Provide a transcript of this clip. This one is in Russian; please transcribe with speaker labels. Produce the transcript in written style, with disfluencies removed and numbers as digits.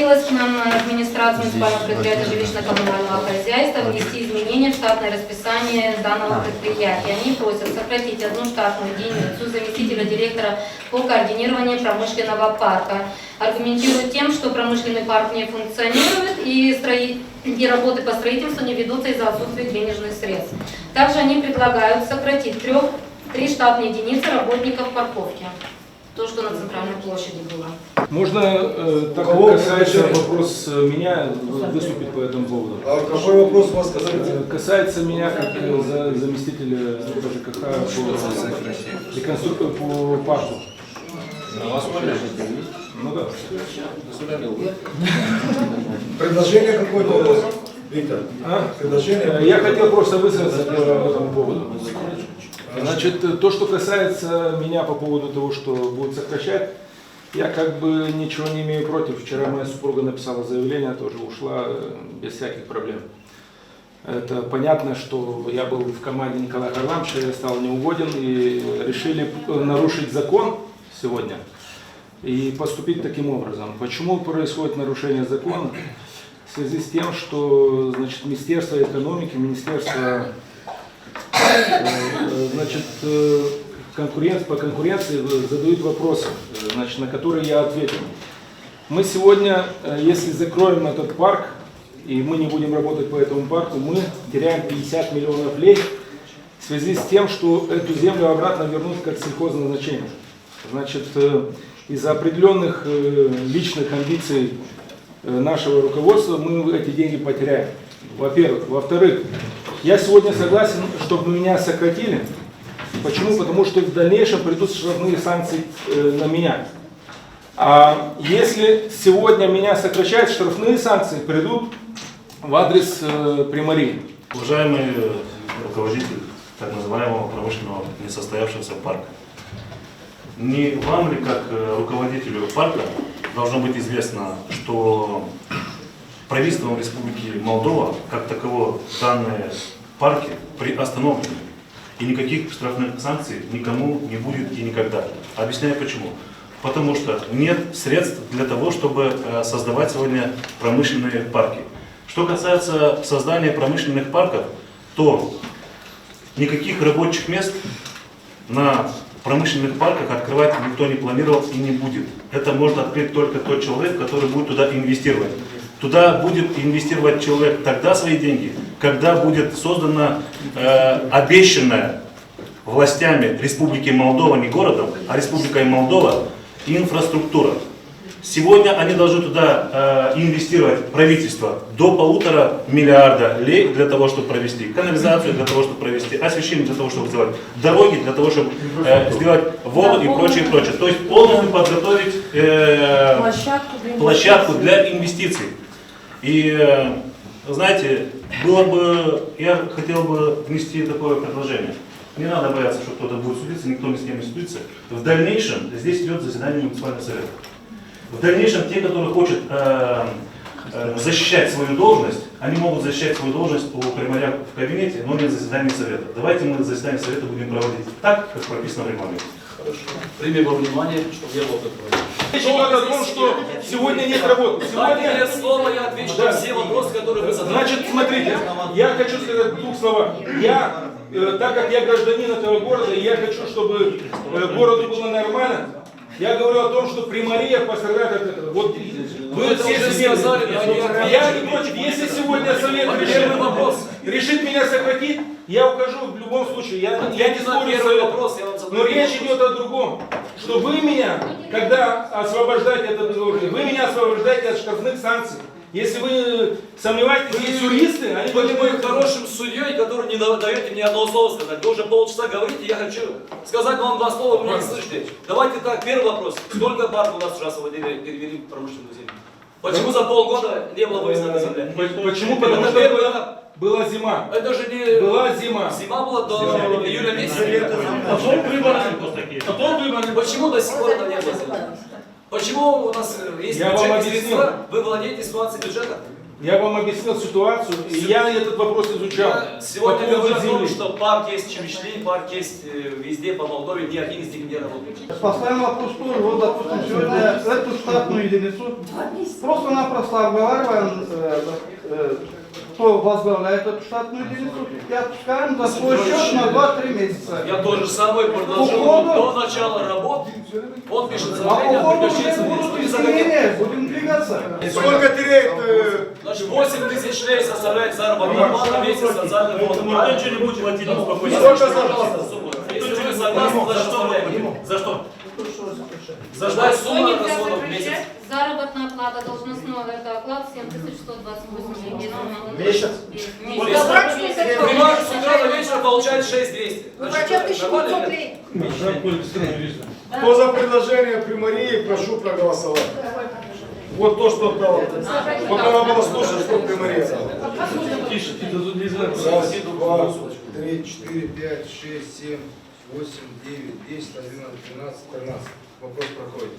Speaker 1: обратилась к нам администрация муниципального предприятия жилищно-коммунального хозяйства внести изменения в штатное расписание данного предприятия. Они просят сократить одну штатную единицу заместителя директора по координированию промышленного парка. Аргументируют тем, что промышленный парк не функционирует и работы по строительству не ведутся из-за отсутствия денежных средств. Также они предлагают сократить 3 штатные единицы работников парковки. То, что на центральной площади было.
Speaker 2: Можно, так как касается вопрос меня, выступить по этому поводу?
Speaker 3: А какой вопрос у вас касается?
Speaker 2: Касается меня как заместителя ЖКХ по реконструкции по парку. Ну да.
Speaker 3: Предложение какое-то у вас? Виктор, предложение?
Speaker 2: Я хотел просто высказаться по этому поводу. Значит, то, что касается меня по поводу того, что будет сокращать, я как бы ничего не имею против. Вчера моя супруга написала заявление, тоже ушла без всяких проблем. Это понятно, что я был в команде Николая Харламовича, я стал неугоден и решили нарушить закон сегодня и поступить таким образом. Почему происходит нарушение закона? В связи с тем, что, значит, Министерство экономики, Министерство, значит, по конкуренции задают вопросы, значит, на которые я ответил. Мы сегодня, если закроем этот парк, и мы не будем работать по этому парку, мы теряем 50 миллионов лей в связи с тем, что эту землю обратно вернут как сельхозназначение. Значит, из-за определенных личных амбиций нашего руководства мы эти деньги потеряем. Во-первых. Во-вторых, я сегодня согласен, чтобы меня сократили. Почему? Потому что в дальнейшем придут штрафные санкции на меня. А если сегодня меня сокращают, штрафные санкции придут в адрес Приморья.
Speaker 4: Уважаемый руководитель так называемого промышленного несостоявшегося парка, не вам ли, как руководителю парка, должно быть известно, что правительством Республики Молдова, как таково, данные парки приостановлены. И никаких штрафных санкций никому не будет и никогда. Объясняю почему. Потому что нет средств для того, чтобы создавать сегодня промышленные парки. Что касается создания промышленных парков, то никаких рабочих мест на промышленных парках открывать никто не планировал и не будет. Это может открыть только тот человек, который будет туда инвестировать. Туда будет инвестировать человек тогда свои деньги, когда будет создана обещанная властями Республики Молдова, не городом, а Республикой Молдова, инфраструктура. Сегодня они должны туда инвестировать, правительство, до 1,5 миллиарда лей для того, чтобы провести канализацию, для того, чтобы провести освещение, для того, чтобы сделать дороги, для того, чтобы сделать воду и прочее, прочее. То есть полностью подготовить площадку для инвестиций. И, знаете, я хотел бы внести такое предложение. Не надо бояться, что кто-то будет судиться, никто ни с кем не судится. В дальнейшем здесь идет заседание муниципального совета. В дальнейшем те, которые хотят защищать свою должность, они могут защищать свою должность у Приморья в кабинете, но не на заседании совета. Давайте мы заседание совета будем проводить так, как прописано в регламенте.
Speaker 5: Хорошо. Примем во внимание, чтобы я был такой.
Speaker 2: Речь идет о том, что сегодня нет работы.
Speaker 5: Дайте мне слово, я отвечу на все вопросы, которые вы задали.
Speaker 2: Значит, смотрите, я хочу сказать в 2 словах. Так как я гражданин этого города, и я хочу, чтобы городу было нормально, я говорю о том, что Приморья пострадает от этого. Вот вы все
Speaker 5: сказали,
Speaker 2: я не против. Если сегодня совет решит меня сократить, я укажу в любом случае. Я не спорю с советом. Но речь идет о другом. Что вы меня, когда освобождаете от должности, вы меня освобождаете от штрафных санкций. Если вы сомневаетесь, есть юристы, они
Speaker 5: были бы хорошим судьей, который не даете мне одного слова сказать. Вы уже полчаса говорите, я хочу сказать вам 2 слова, вы меня не слышите. Давайте так, первый вопрос. Сколько парков у нас уже освободили, перевели в промышленную землю? Почему за полгода не было вывезена земля?
Speaker 2: Почему? Потому что была зима.
Speaker 5: Это же не...
Speaker 2: Была зима.
Speaker 5: Зима была до июля месяца.
Speaker 2: Потом выборы.
Speaker 5: Почему до сих пор это не было? Почему у нас есть бюджетные средства, вы владеете ситуацией бюджета?
Speaker 2: Я вам объяснил ситуацию, и я этот вопрос изучал.
Speaker 5: Я сегодня
Speaker 2: По поводу
Speaker 5: говорю о том,
Speaker 2: земли.
Speaker 5: что парк есть в Чемишле, парк есть везде по Молдове, ни один из них не работает.
Speaker 6: Поставим вопрос тоже, вот, допустим, сегодня эту штатную единицу просто-напросто обговариваем, кто возглавляет эту штатную единицу, и отпускаем за свой счет на 2-3 месяца.
Speaker 5: Я то же самое предложил до начала работ. Он пишет
Speaker 6: А
Speaker 5: заявление
Speaker 6: по
Speaker 5: о
Speaker 6: ходу
Speaker 5: прекращении
Speaker 6: будут
Speaker 5: сотрудничества.
Speaker 6: изменения, будем двигаться.
Speaker 3: Сколько теряет?
Speaker 5: Значит, 8 тысяч лей составляет заработная плата в месяц социальный фонд.
Speaker 4: Никто ничего не будет платить, не успокойтесь.
Speaker 3: Сколько
Speaker 5: Пожалуйста, сумму. Если вы согласны, значит, составляем.
Speaker 4: За что?
Speaker 5: Заждать
Speaker 1: Что
Speaker 5: сумму
Speaker 1: нельзя
Speaker 5: расходов в месяц.
Speaker 1: сокращать? Заработная плата должностного, это оклад 7128 рублей.
Speaker 3: Месяц?
Speaker 1: Месяц.
Speaker 5: Примар с утра до вечера получает 6200. Значит, нормально или нет?
Speaker 3: Кто за предложение примарии, прошу проголосовать. Вот то, что отдал. Вот надо было слушать, что примария дала.
Speaker 2: Тише, ты тут не знаю.
Speaker 3: Раз, два, 3, 4, 5, 6, 7, 8, 9, 10, 11, 12, 13. Вопрос проходит.